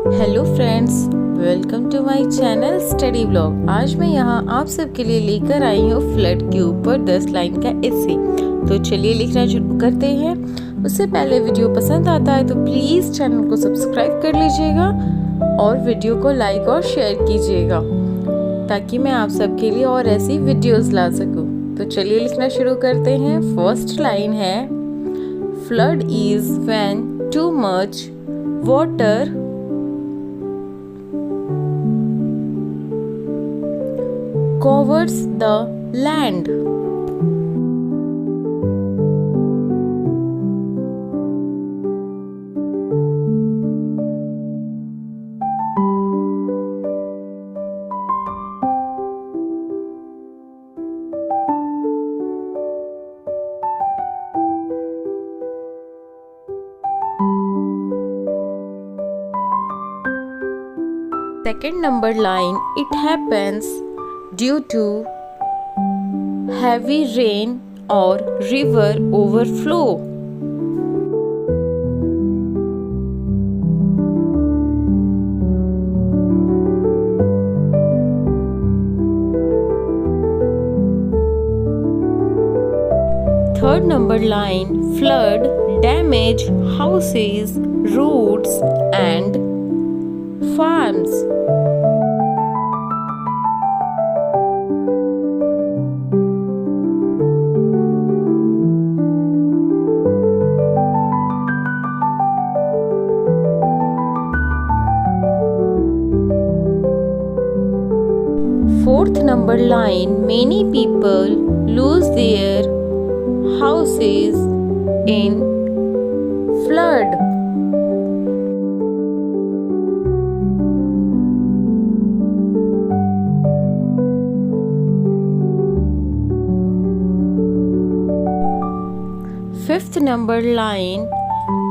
Hello friends, welcome to my channel study blog. आज मैं यहाँ आप सबके लिए लेकर आई हूँ फ्लड के ऊपर 10 लाइन का एसे। तो चलिए लिखना शुरू करते हैं। उससे पहले वीडियो पसंद आता है तो प्लीज़ चैनल को सब्सक्राइब कर लीजिएगा और वीडियो को लाइक और शेयर कीजिएगा ताकि मैं आप सबके लिए और ऐसी वीडियोस ला सकूँ। तो चलिए लिखना शुरू करते हैं। फर्स्ट लाइन है, flood is when too much water covers the land. Second number line, it happens due to heavy rain or river overflow. Third number line, flood damage houses, roads and farms. Fourth number line, many people lose their houses in flood. Fifth number line,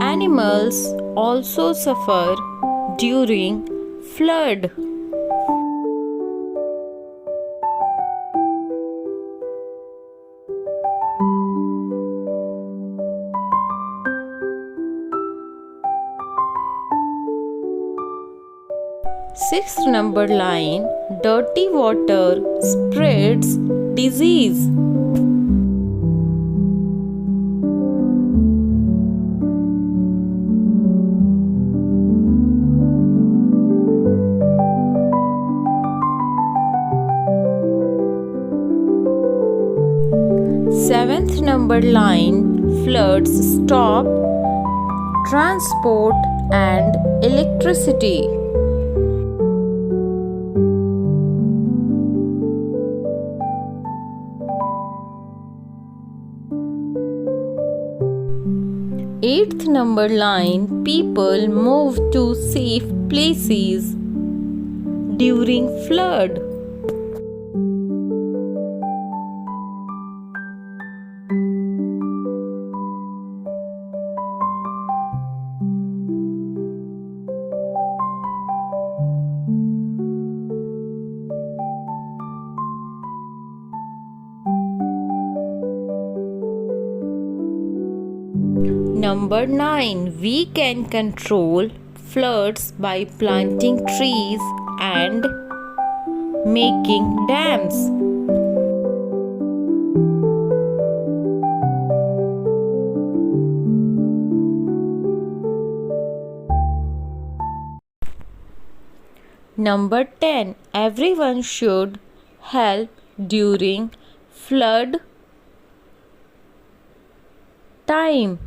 animals also suffer during flood. Sixth number line, dirty water spreads disease. Seventh number line, floods stop transport and electricity. Eighth number line, people move to safe places during flood. Number 9, we can control floods by planting trees and making dams. Number 10, everyone should help during flood time.